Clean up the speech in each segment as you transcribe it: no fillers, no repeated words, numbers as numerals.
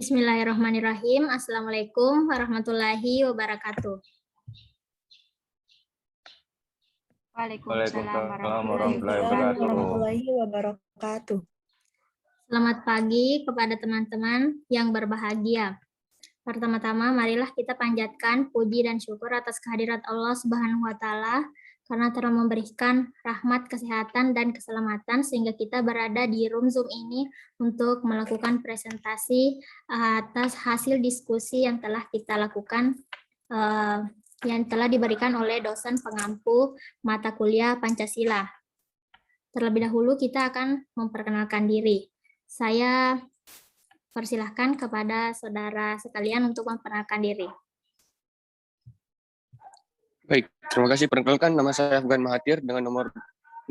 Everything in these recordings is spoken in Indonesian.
Bismillahirrahmanirrahim. Assalamualaikum warahmatullahi wabarakatuh. Waalaikumsalam warahmatullahi wabarakatuh. Selamat pagi kepada teman-teman yang berbahagia. Pertama-tama, marilah kita panjatkan puji dan syukur atas kehadirat Allah Subhanahu wa Ta'ala karena telah memberikan rahmat, kesehatan, dan keselamatan sehingga kita berada di room Zoom ini untuk melakukan presentasi atas hasil diskusi yang telah kita lakukan yang telah diberikan oleh dosen pengampu mata kuliah Pancasila. Terlebih dahulu kita akan memperkenalkan diri. Saya persilahkan kepada saudara sekalian untuk memperkenalkan diri. Baik, terima kasih. Perkenalkan, nama saya Afgan Mahathir dengan nomor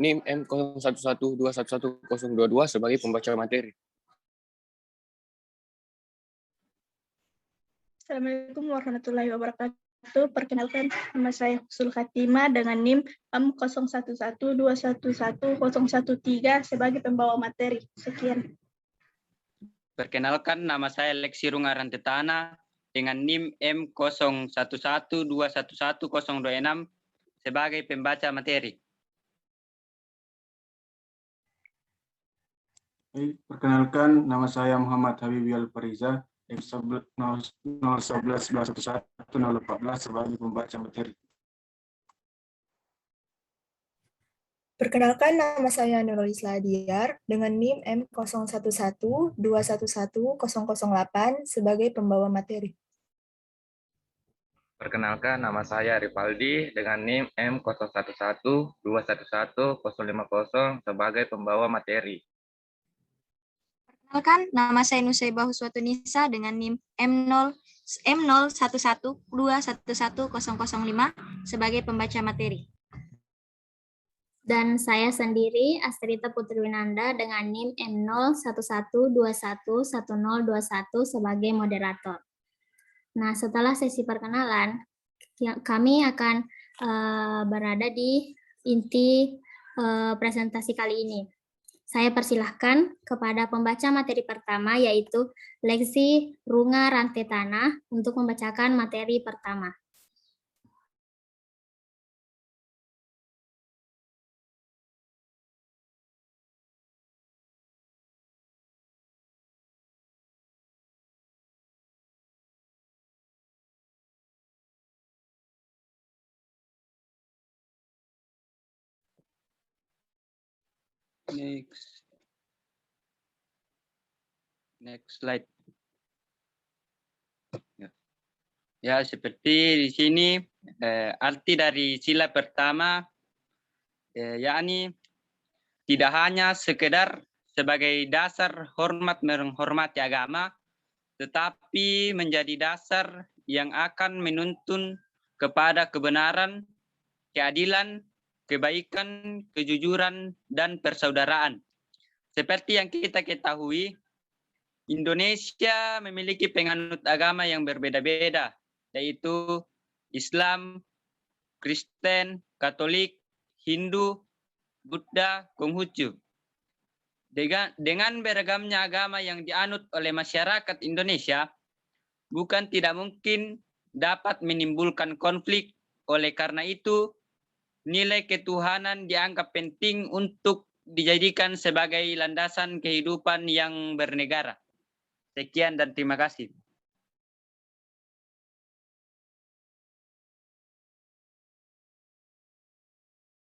NIM M0112111022 sebagai pembaca materi. Assalamualaikum warahmatullahi wabarakatuh. Perkenalkan, nama saya Husnul Khatimah dengan NIM M0112111013 sebagai pembawa materi. Sekian. Perkenalkan, nama saya Leksi Rungaran Tetana dengan NIM M0112111026 sebagai pembaca materi. Perkenalkan, nama saya Muhammad Habibi Al-Fariza, M011111014 sebagai pembaca materi. Perkenalkan, nama saya Nurul Isladiar dengan NIM M0112110008 sebagai pembawa materi. Perkenalkan, nama saya Rifaldi dengan NIM M0112111050 sebagai pembawa materi. Perkenalkan, nama saya Nusaibah Huswatunisa dengan NIM M0112110005 sebagai pembaca materi. Dan saya sendiri, Astrita Putri Winanda dengan NIM M0121211021 sebagai moderator. Nah, setelah sesi perkenalan, kami akan berada di inti presentasi kali ini. Saya persilahkan kepada pembaca materi pertama, yaitu Leksi Runga Rantetana untuk membacakan materi pertama. Next slide. Ya, seperti di sini arti dari sila pertama, yakni tidak hanya sekedar sebagai dasar hormat menghormati agama, tetapi menjadi dasar yang akan menuntun kepada kebenaran, keadilan, kebaikan, kejujuran, dan persaudaraan. Seperti yang kita ketahui, Indonesia memiliki penganut agama yang berbeda-beda, yaitu Islam, Kristen, Katolik, Hindu, Buddha, Konghucu. Dengan beragamnya agama yang dianut oleh masyarakat Indonesia, bukan tidak mungkin dapat menimbulkan konflik. Oleh karena itu, nilai ketuhanan dianggap penting untuk dijadikan sebagai landasan kehidupan yang bernegara. Sekian dan terima kasih.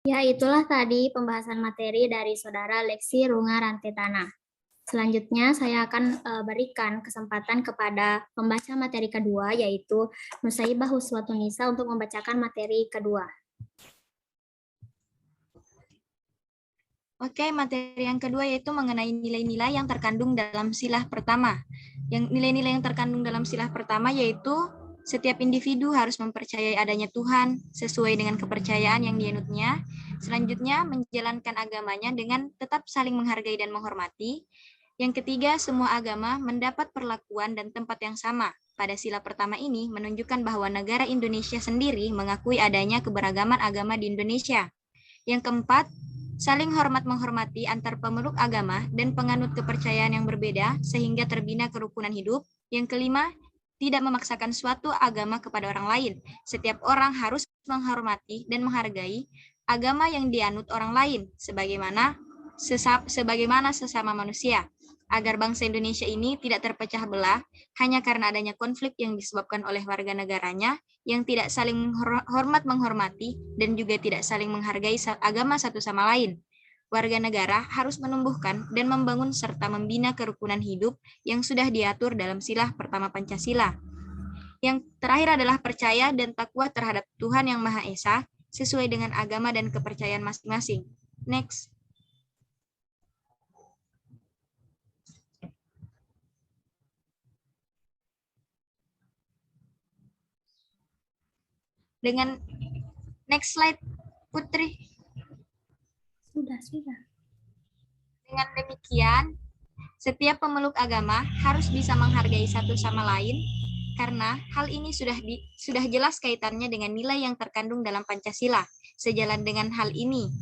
Ya, itulah tadi pembahasan materi dari Saudara Leksi Runga Rantetana. Selanjutnya, saya akan berikan kesempatan kepada pembaca materi kedua, yaitu Nusaibah Huswatunisa untuk membacakan materi kedua. Oke, materi yang kedua yaitu mengenai nilai-nilai yang terkandung dalam silah pertama. Nilai-nilai yang terkandung dalam silah pertama yaitu setiap individu harus mempercayai adanya Tuhan sesuai dengan kepercayaan yang dianutnya. Selanjutnya, menjalankan agamanya dengan tetap saling menghargai dan menghormati. Yang ketiga, semua agama mendapat perlakuan dan tempat yang sama. Pada sila pertama ini menunjukkan bahwa negara Indonesia sendiri mengakui adanya keberagaman agama di Indonesia. Yang keempat, saling hormat menghormati antar pemeluk agama dan penganut kepercayaan yang berbeda sehingga terbina kerukunan hidup. Yang kelima, tidak memaksakan suatu agama kepada orang lain. Setiap orang harus menghormati dan menghargai agama yang dianut orang lain, sebagaimana sesama manusia, agar bangsa Indonesia ini tidak terpecah belah hanya karena adanya konflik yang disebabkan oleh warga negaranya yang tidak saling menghormati dan juga tidak saling menghargai agama satu sama lain. Warga negara harus menumbuhkan dan membangun serta membina kerukunan hidup yang sudah diatur dalam Silah Pertama Pancasila. Yang terakhir adalah percaya dan takwa terhadap Tuhan Yang Maha Esa sesuai dengan agama dan kepercayaan masing-masing. Next. Dengan next slide, Putri. Sudah. Dengan demikian, setiap pemeluk agama harus bisa menghargai satu sama lain karena hal ini sudah jelas kaitannya dengan nilai yang terkandung dalam Pancasila. Sejalan dengan hal ini,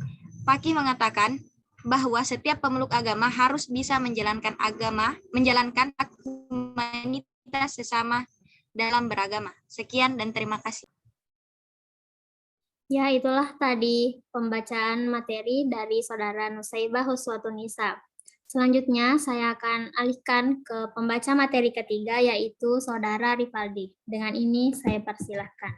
Paki mengatakan bahwa setiap pemeluk agama harus bisa menjalankan hak humanitas sesama dalam beragama. Sekian dan terima kasih. Ya, itulah tadi pembacaan materi dari Saudara Nusaibah Huswatun-Nisa. Selanjutnya, saya akan alihkan ke pembaca materi ketiga, yaitu Saudara Rifaldi. Dengan ini, saya persilahkan.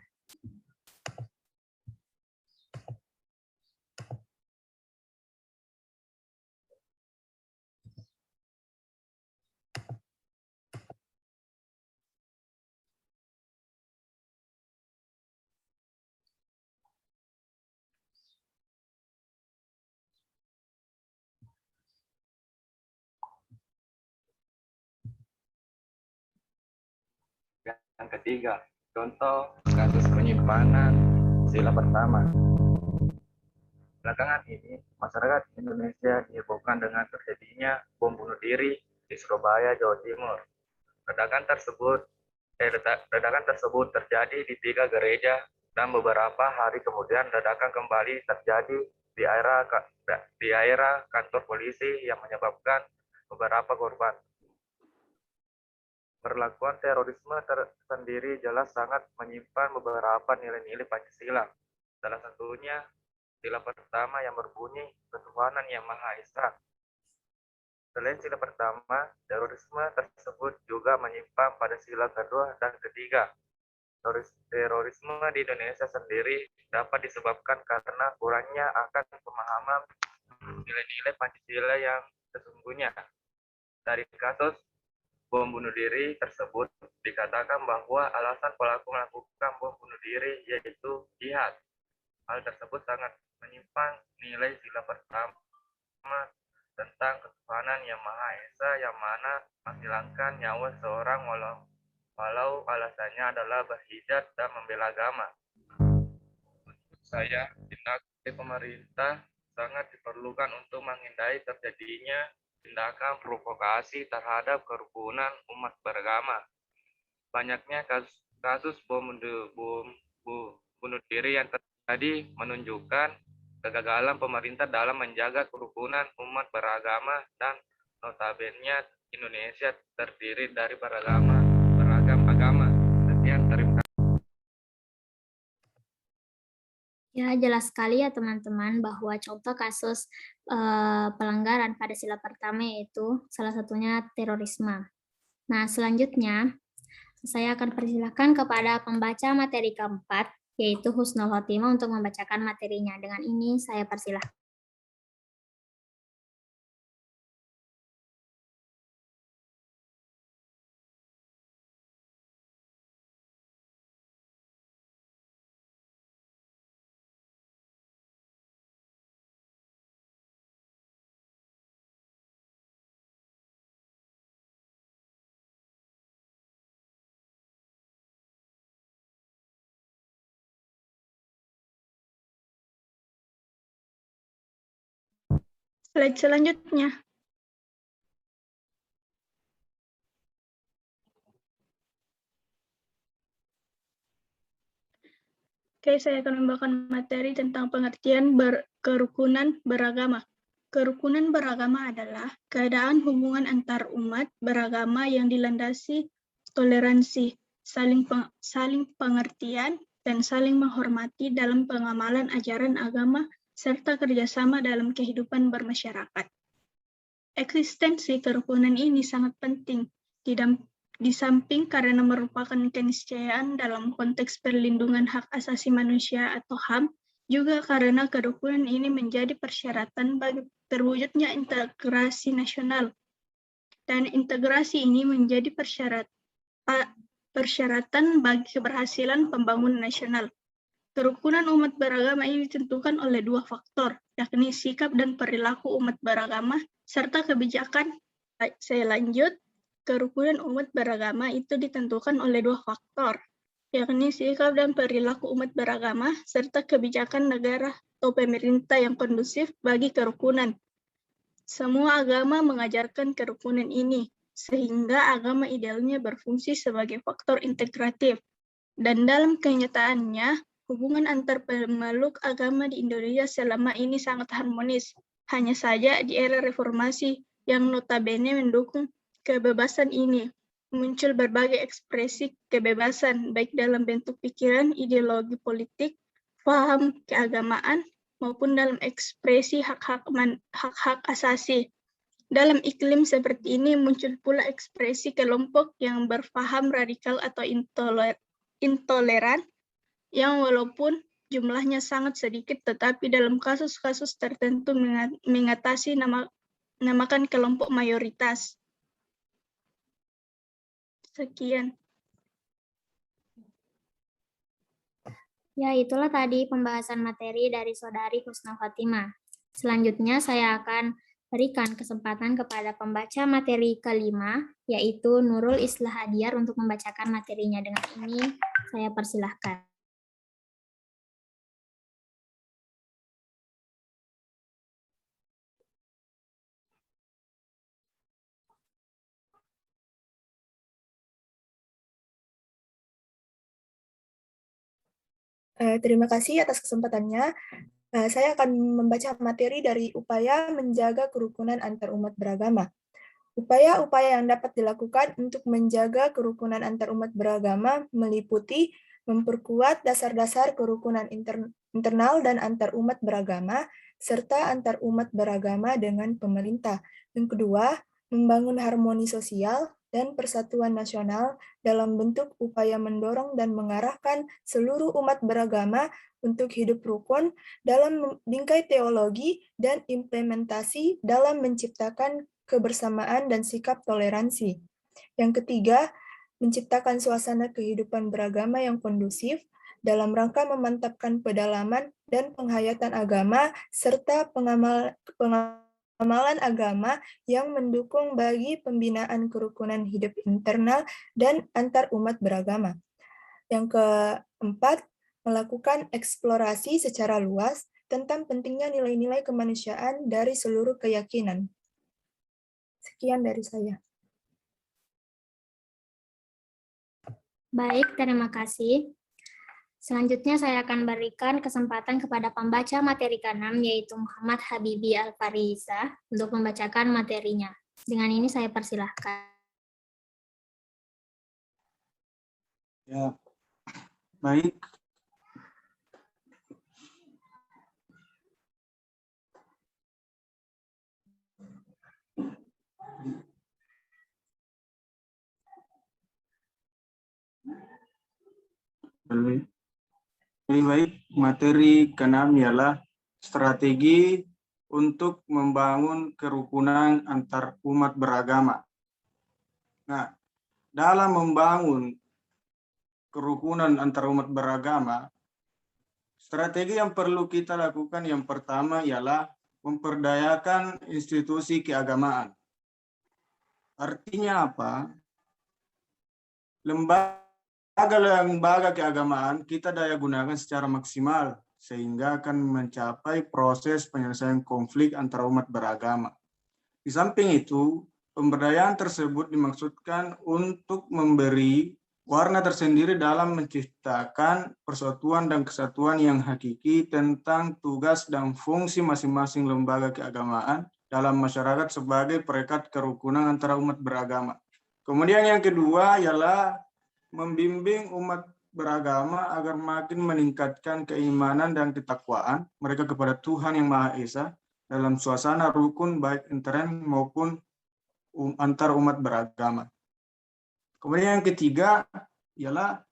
Yang ketiga, contoh kasus penyimpanan Sila Pertama. Belakangan ini, masyarakat Indonesia dihebohkan dengan terjadinya bom bunuh diri di Surabaya, Jawa Timur. Ledakan tersebut terjadi di 3 gereja dan beberapa hari kemudian ledakan kembali terjadi di area kantor polisi yang menyebabkan beberapa korban. Perlakuan terorisme tersendiri jelas sangat menyimpan beberapa nilai-nilai Pancasila. Salah satunya Sila Pertama yang berbunyi ketuhanan Yang Maha Esa. Selain Sila Pertama, terorisme tersebut juga menyimpan pada Sila kedua dan ketiga. Terorisme di Indonesia sendiri dapat disebabkan karena kurangnya akan pemahaman nilai-nilai Pancasila yang sesungguhnya. Dari kasus bom bunuh diri tersebut dikatakan bahwa alasan pelaku melakukan bom bunuh diri yaitu jihad. Hal tersebut sangat menyimpan nilai Sila Pertama tentang ketuhanan Yang Maha Esa yang mana menghilangkan nyawa seorang walau alasannya adalah berhijab dan membela agama. Menurut saya, tindakan pemerintah sangat diperlukan untuk menghindari terjadinya tindakan provokasi terhadap kerukunan umat beragama. Banyaknya kasus bom bunuh diri yang terjadi menunjukkan kegagalan pemerintah dalam menjaga kerukunan umat beragama dan notabene Indonesia terdiri dari beragam agama. Sekian, terima kasih. Ya, jelas sekali ya teman-teman bahwa contoh kasus pelanggaran pada Sila Pertama yaitu salah satunya terorisme. Nah, selanjutnya saya akan persilahkan kepada pembaca materi keempat, yaitu Husnul Khotimah untuk membacakan materinya. Dengan ini saya persilahkan. Slide selanjutnya. Oke, saya akan membawakan materi tentang pengertian kerukunan beragama. Kerukunan beragama adalah keadaan hubungan antar umat beragama yang dilandasi toleransi, saling pengertian, dan saling menghormati dalam pengamalan ajaran agama serta kerjasama dalam kehidupan bermasyarakat. Eksistensi kerukunan ini sangat penting, di samping karena merupakan keniscayaan dalam konteks perlindungan hak asasi manusia atau HAM, juga karena kerukunan ini menjadi persyaratan bagi terwujudnya integrasi nasional. Dan integrasi ini menjadi persyaratan bagi keberhasilan pembangunan nasional. Kerukunan umat beragama ini ditentukan oleh dua faktor, yakni sikap dan perilaku umat beragama, serta kebijakan. Saya lanjut, kerukunan umat beragama itu ditentukan oleh dua faktor, yakni sikap dan perilaku umat beragama, serta kebijakan negara atau pemerintah yang kondusif bagi kerukunan. Semua agama mengajarkan kerukunan ini, sehingga agama idealnya berfungsi sebagai faktor integratif. Dan dalam kenyataannya, hubungan antar pemeluk agama di Indonesia selama ini sangat harmonis. Hanya saja di era reformasi yang notabene mendukung kebebasan ini, muncul berbagai ekspresi kebebasan, baik dalam bentuk pikiran, ideologi politik, paham keagamaan, maupun dalam ekspresi hak-hak asasi. Dalam iklim seperti ini muncul pula ekspresi kelompok yang berpaham radikal atau intoleran, yang walaupun jumlahnya sangat sedikit, tetapi dalam kasus-kasus tertentu mengatasi namakan kelompok mayoritas. Sekian. Ya, itulah tadi pembahasan materi dari Saudari Husna Khotimah. Selanjutnya saya akan berikan kesempatan kepada pembaca materi kelima, yaitu Nurul Islah Hadiar untuk membacakan materinya. Dengan ini saya persilahkan. Terima kasih atas kesempatannya. Saya akan membaca materi dari upaya menjaga kerukunan antar umat beragama. Upaya-upaya yang dapat dilakukan untuk menjaga kerukunan antar umat beragama meliputi memperkuat dasar-dasar kerukunan internal dan antar umat beragama, serta antar umat beragama dengan pemerintah. Yang kedua, membangun harmoni sosial dan persatuan nasional dalam bentuk upaya mendorong dan mengarahkan seluruh umat beragama untuk hidup rukun dalam bingkai teologi dan implementasi dalam menciptakan kebersamaan dan sikap toleransi. Yang ketiga, menciptakan suasana kehidupan beragama yang kondusif dalam rangka memantapkan pedalaman dan penghayatan agama serta pengamalan agama yang mendukung bagi pembinaan kerukunan hidup internal dan antar umat beragama. Yang keempat, melakukan eksplorasi secara luas tentang pentingnya nilai-nilai kemanusiaan dari seluruh keyakinan. Sekian dari saya. Baik, terima kasih. Selanjutnya saya akan berikan kesempatan kepada pembaca materi ke-6, yaitu Muhammad Habibi Al-Fariza, untuk membacakan materinya. Dengan ini saya persilahkan. Ya, baik. Lebih baik, materi ke-6 ialah strategi untuk membangun kerukunan antar umat beragama. Nah, dalam membangun kerukunan antar umat beragama, strategi yang perlu kita lakukan yang pertama ialah memperdayakan institusi keagamaan. Artinya apa? Lembaga keagamaan kita daya gunakan secara maksimal sehingga akan mencapai proses penyelesaian konflik antara umat beragama. Di samping itu, pemberdayaan tersebut dimaksudkan untuk memberi warna tersendiri dalam menciptakan persatuan dan kesatuan yang hakiki tentang tugas dan fungsi masing-masing lembaga keagamaan dalam masyarakat sebagai perekat kerukunan antara umat beragama. Kemudian yang kedua ialah membimbing umat beragama agar makin meningkatkan keimanan dan ketakwaan mereka kepada Tuhan Yang Maha Esa dalam suasana rukun baik intern maupun antar umat beragama. Kemudian yang ketiga ialah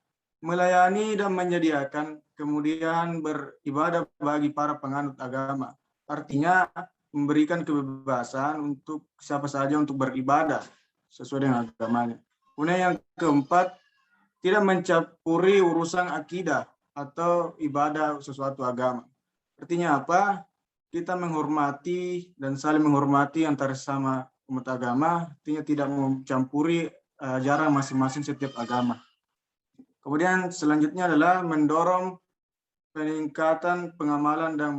melayani dan menyediakan kemudian beribadah bagi para penganut agama. Artinya memberikan kebebasan untuk siapa saja untuk beribadah sesuai dengan agamanya. Kemudian yang keempat, tidak mencampuri urusan akidah atau ibadah sesuatu agama. Artinya apa? Kita menghormati dan saling menghormati antara sama umat agama, artinya tidak mencampuri ajaran masing-masing setiap agama. Kemudian selanjutnya adalah mendorong peningkatan pengamalan dan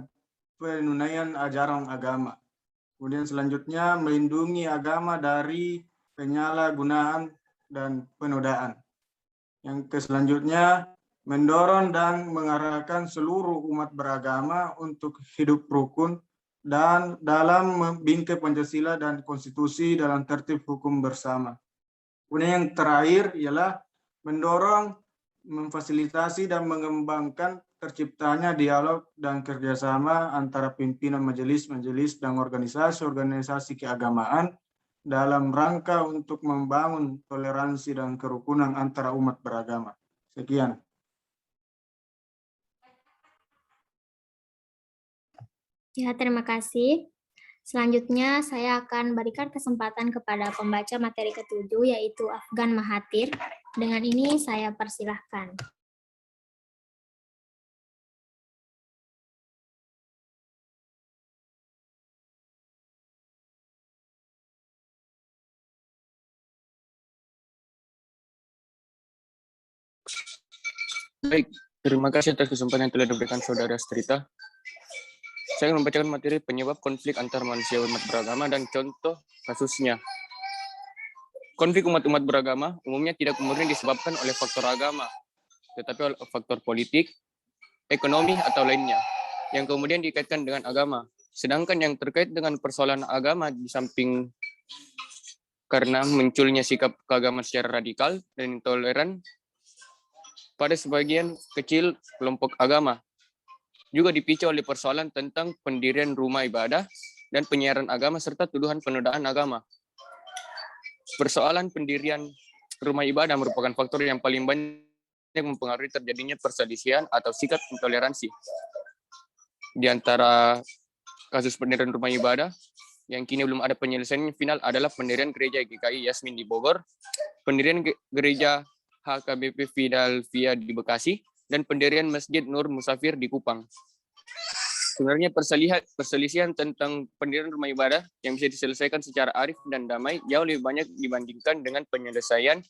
penunaian ajaran agama. Kemudian selanjutnya melindungi agama dari penyalahgunaan dan penodaan. Yang selanjutnya mendorong dan mengarahkan seluruh umat beragama untuk hidup rukun dan dalam bingkai Pancasila dan konstitusi dalam tertib hukum bersama. Kemudian yang terakhir ialah mendorong, memfasilitasi dan mengembangkan terciptanya dialog dan kerjasama antara pimpinan majelis-majelis dan organisasi-organisasi keagamaan dalam rangka untuk membangun toleransi dan kerukunan antara umat beragama. Sekian. Ya, terima kasih. Selanjutnya saya akan berikan kesempatan kepada pembaca materi ke-7 yaitu Afgan Mahathir. Dengan ini saya persilahkan. Baik, terima kasih atas kesempatan yang telah diberikan Saudara Strita. Saya akan membacakan materi penyebab konflik antar manusia umat beragama dan contoh kasusnya. Konflik umat-umat beragama umumnya tidak murni disebabkan oleh faktor agama, tetapi oleh faktor politik, ekonomi, atau lainnya, yang kemudian dikaitkan dengan agama. Sedangkan yang terkait dengan persoalan agama di samping karena munculnya sikap keagamaan secara radikal dan intoleran pada sebagian kecil kelompok agama, juga dipicu oleh persoalan tentang pendirian rumah ibadah dan penyiaran agama serta tuduhan penodaan agama. Persoalan pendirian rumah ibadah merupakan faktor yang paling banyak mempengaruhi terjadinya perselisihan atau sikap intoleransi. Di antara kasus pendirian rumah ibadah yang kini belum ada penyelesaian final adalah pendirian gereja GKI Yasmin di Bogor, pendirian gereja HKBP Filadelfia di Bekasi, dan pendirian Masjid Nur Musafir di Kupang. Sebenarnya perselisihan tentang pendirian rumah ibadah yang bisa diselesaikan secara arif dan damai jauh lebih banyak dibandingkan dengan penyelesaian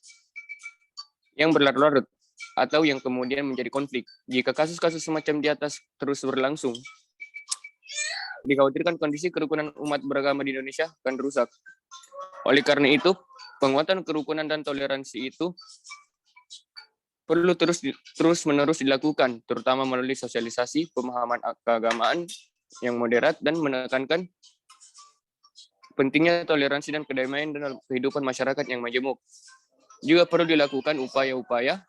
yang berlarut-larut atau yang kemudian menjadi konflik. Jika kasus-kasus semacam di atas terus berlangsung, dikhawatirkan kondisi kerukunan umat beragama di Indonesia akan rusak. Oleh karena itu, penguatan kerukunan dan toleransi itu perlu terus-menerus dilakukan, terutama melalui sosialisasi pemahaman keagamaan yang moderat dan menekankan pentingnya toleransi dan kedamaian dalam kehidupan masyarakat yang majemuk. Juga perlu dilakukan upaya-upaya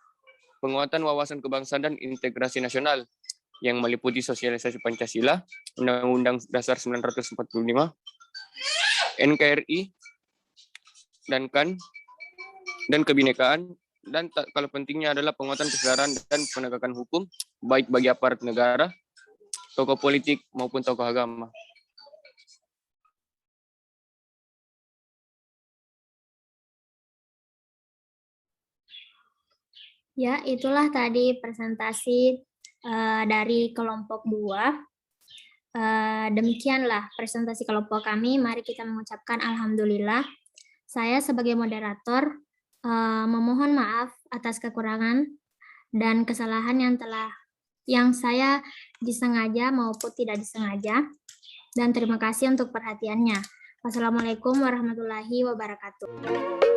penguatan wawasan kebangsaan dan integrasi nasional yang meliputi sosialisasi Pancasila, Undang-Undang Dasar 1945, NKRI, dan KAN, dan kebinekaan, dan tak kalah pentingnya adalah penguatan kesadaran dan penegakan hukum, baik bagi aparat negara, tokoh politik, maupun tokoh agama. Ya, itulah tadi presentasi dari kelompok 2. Demikianlah presentasi kelompok kami. Mari kita mengucapkan alhamdulillah. Saya sebagai moderator memohon maaf atas kekurangan dan kesalahan yang saya disengaja maupun tidak disengaja. Dan terima kasih untuk perhatiannya. Wassalamualaikum warahmatullahi wabarakatuh.